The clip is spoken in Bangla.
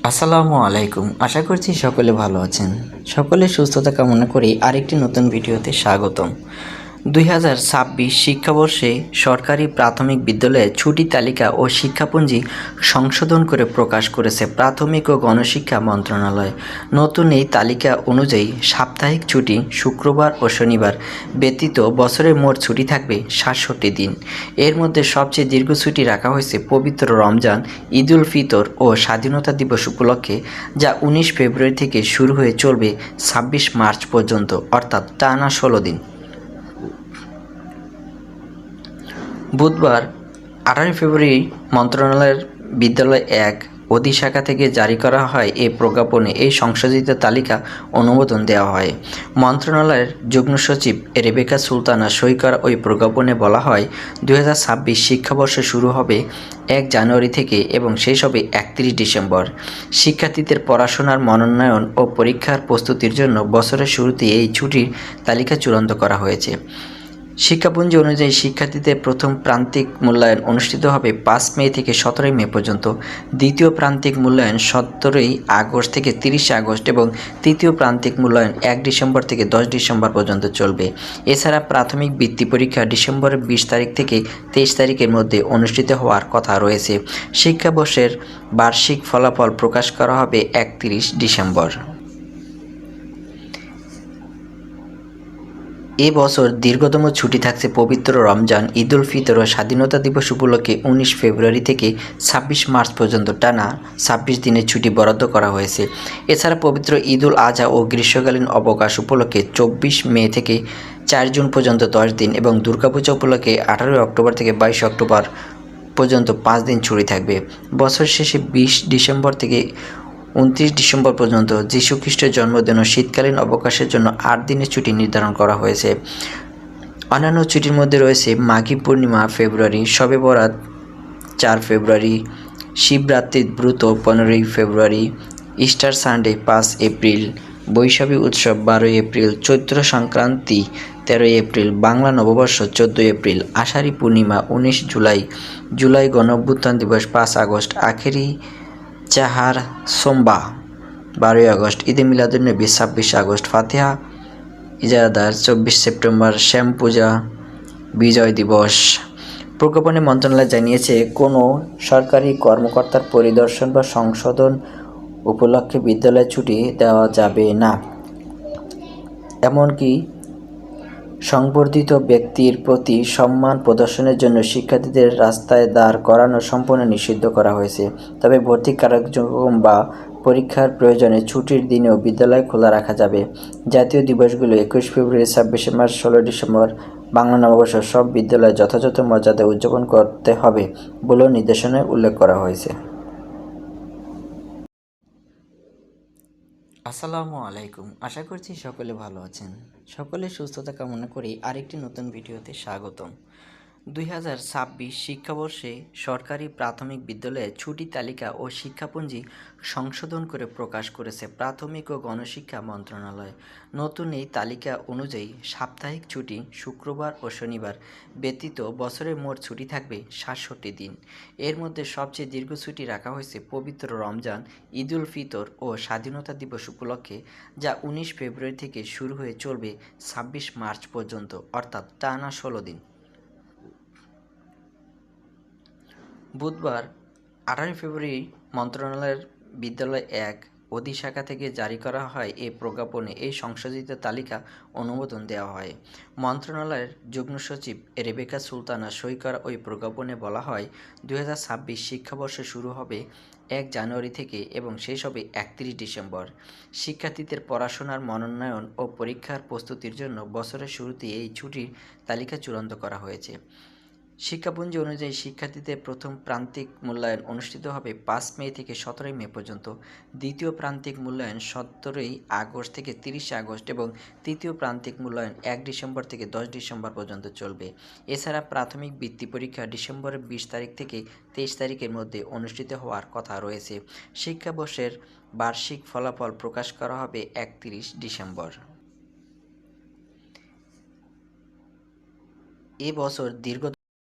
আসসালামু আলাইকুম। আশা করছি সকলে ভালো আছেন। সকলের সুস্থতা কামনা করে আরেকটি নতুন ভিডিওতে স্বাগতম। 2026 শিক্ষাবর্ষে সরকারি প্রাথমিক বিদ্যালয়ে ছুটি তালিকা ও শিক্ষাপঞ্জি সংশোধন করে প্রকাশ করেছে প্রাথমিক ও গণশিক্ষা মন্ত্রণালয়। নতুন এই তালিকা অনুযায়ী সাপ্তাহিক ছুটি শুক্রবার ও শনিবার ব্যতীত বছরের মোট ছুটি থাকবে ৬৭ দিন। এর মধ্যে সবচেয়ে দীর্ঘ ছুটি রাখা হয়েছে পবিত্র রমজান, ঈদুল ফিতর ও স্বাধীনতা দিবস উপলক্ষে, যা ১৯ ফেব্রুয়ারি থেকে শুরু হয়ে চলবে ২৬ মার্চ পর্যন্ত, অর্থাৎ টানা ১৬ দিন। বুধবার ১৮ ফেব্রুয়ারি মন্ত্রণালয়ের বিদ্যালয় ১ অধিশাখা থেকে জারি করা হয় এ প্রজ্ঞাপনে এই সংশোধিত তালিকা অনুমোদন দেওয়া হয়। মন্ত্রণালয়ের যুগ্ম সচিব রেবেকা সুলতানা সই করা ওই প্রজ্ঞাপনে বলা হয়, ২০২৬ শিক্ষাবর্ষ শুরু হবে ১ জানুয়ারি থেকে এবং শেষ হবে ৩১ ডিসেম্বর। শিক্ষার্থীদের পড়াশোনার মনোনয়ন ও পরীক্ষার প্রস্তুতির জন্য বছরের শুরুতে এই ছুটির তালিকা চূড়ান্ত করা হয়েছে। শিক্ষাপঞ্জি অনুযায়ী শিক্ষার্থীদের প্রথম প্রান্তিক মূল্যায়ন অনুষ্ঠিত হবে ৫ মে থেকে ১৭ মে পর্যন্ত, দ্বিতীয় প্রান্তিক মূল্যায়ন ১৭ আগস্ট থেকে ৩০ আগস্ট এবং তৃতীয় প্রান্তিক মূল্যায়ন ১ ডিসেম্বর থেকে ১০ ডিসেম্বর পর্যন্ত চলবে। এছাড়া প্রাথমিক বৃত্তি পরীক্ষা ডিসেম্বরের ২০ তারিখ থেকে ২৩ তারিখের মধ্যে অনুষ্ঠিত হওয়ার কথা রয়েছে। শিক্ষাবর্ষের বার্ষিক ফলাফল প্রকাশ করা হবে ৩১ ডিসেম্বর। এ বছর দীর্ঘতম ছুটি থাকছে পবিত্র রমজান, ঈদুল ফিতর ও স্বাধীনতা দিবস উপলক্ষে ১৯ ফেব্রুয়ারি থেকে ২৬ মার্চ পর্যন্ত টানা ২৬ দিনের ছুটি বরাদ্দ করা হয়েছে। এছাড়া পবিত্র ঈদুল আজহা ও গ্রীষ্মকালীন অবকাশ উপলক্ষে ২৪ মে থেকে ৪ জুন পর্যন্ত ১০ দিন এবং দুর্গাপূজা উপলক্ষে ১৮ অক্টোবর থেকে ২২ অক্টোবর পর্যন্ত ৫ দিন ছুটি থাকবে। বছর শেষে ২০ ডিসেম্বর থেকে ২৯ ডিসেম্বর পর্যন্ত যীশুখ্রিস্টের জন্মদিন ও শীতকালীন অবকাশের জন্য ৮ দিনের ছুটি নির্ধারণ করা হয়েছে। অন্যান্য ছুটির মধ্যে রয়েছে মাঘী পূর্ণিমা ফেব্রুয়ারি, শবে বরাত ৪ ফেব্রুয়ারি, শিবরাত্রির ব্রত ১৫ ফেব্রুয়ারি, ইস্টার সানডে ৫ এপ্রিল, বৈশাখী উৎসব ১২ এপ্রিল, চৈত্র সংক্রান্তি ১৩ এপ্রিল, বাংলা নববর্ষ ১৪ এপ্রিল, আষাঢ়ী পূর্ণিমা ১৯ জুলাই, জুলাই গণঅভ্যুত্থান দিবস ৫ আগস্ট, আখেরি চাহার সোমবা ১২ আগস্ট, ঈদে মিলাদুন্নবী ২৬ আগস্ট, ফাতিহা ইজাদার ২৪ সেপ্টেম্বর, শ্যাম পূজা, বিজয় দিবস। প্রজ্ঞাপনে মন্ত্রণালয় জানিয়েছে, কোনো সরকারি কর্মকর্তার পরিদর্শন বা সংশোধন উপলক্ষে বিদ্যালয়ে ছুটি দেওয়া যাবে না। এমনকি সংবর্ধিত ব্যক্তির প্রতি সম্মান প্রদর্শনের জন্য শিক্ষার্থীদের রাস্তায় দাঁড় করানো সম্পূর্ণ নিষিদ্ধ করা হয়েছে। তবে ভর্তি কার্যক্রম বা পরীক্ষার প্রয়োজনে ছুটির দিনেও বিদ্যালয় খোলা রাখা যাবে। জাতীয় দিবসগুলো ২১ ফেব্রুয়ারি, ২৬ মার্চ, ১৬ ডিসেম্বর, বাংলা নববর্ষ সব বিদ্যালয়ে যথাযথ মর্যাদায় উদযাপন করতে হবে বলেও নির্দেশনায় উল্লেখ করা হয়েছে। আসসালামু আলাইকুম। আশা করছি সকলে ভালো আছেন। সকলের সুস্থতা কামনা করে আরেকটি নতুন ভিডিওতে স্বাগতম। ২০২৬ শিক্ষাবর্ষে সরকারি প্রাথমিক বিদ্যালয়ে ছুটি তালিকা ও শিক্ষাপঞ্জি সংশোধন করে প্রকাশ করেছে প্রাথমিক ও গণশিক্ষা মন্ত্রণালয়। নতুন এই তালিকা অনুযায়ী সাপ্তাহিক ছুটি শুক্রবার ও শনিবার ব্যতীত বছরের মোট ছুটি থাকবে ৬৭ দিন। এর মধ্যে সবচেয়ে দীর্ঘ ছুটি রাখা হয়েছে পবিত্র রমজান, ঈদুল ফিতর ও স্বাধীনতা দিবস উপলক্ষে, যা ১৯ ফেব্রুয়ারি থেকে শুরু হয়ে চলবে ২৬ মার্চ পর্যন্ত, অর্থাৎ টানা ১৬ দিন। বুধবার ১৮ ফেব্রুয়ারি মন্ত্রণালয়ের বিদ্যালয় ১ অধিশাখা থেকে জারি করা হয় এ প্রজ্ঞাপনে এই সংশোধিত তালিকা অনুমোদন দেওয়া হয়। মন্ত্রণালয়ের যুগ্ম সচিব রেবেকা সুলতানা সই করা ওই প্রজ্ঞাপনে বলা হয়, ২০২৬ শিক্ষাবর্ষ শুরু হবে ১ জানুয়ারি থেকে এবং শেষ হবে ৩১ ডিসেম্বর। শিক্ষার্থীদের পড়াশোনার মনোনয়ন ও পরীক্ষার প্রস্তুতির জন্য বছরের শুরুতে এই ছুটির তালিকা চূড়ান্ত করা হয়েছে। শিক্ষাপঞ্জি অনুযায়ী শিক্ষার্থীদের প্রথম প্রান্তিক মূল্যায়ন অনুষ্ঠিত হবে ৫ মে থেকে ১৭ মে পর্যন্ত, দ্বিতীয় প্রান্তিক মূল্যায়ন ১৭ আগস্ট থেকে ৩০ আগস্ট এবং তৃতীয় প্রান্তিক মূল্যায়ন ১ ডিসেম্বর থেকে ১০ ডিসেম্বর পর্যন্ত চলবে। এছাড়া প্রাথমিক বৃত্তি পরীক্ষা ডিসেম্বরের ২০ তারিখ থেকে ২৩ তারিখের মধ্যে অনুষ্ঠিত হওয়ার কথা রয়েছে। শিক্ষাবর্ষের বার্ষিক ফলাফল প্রকাশ করা হবে ৩১ ডিসেম্বর। এ বছর দীর্ঘতম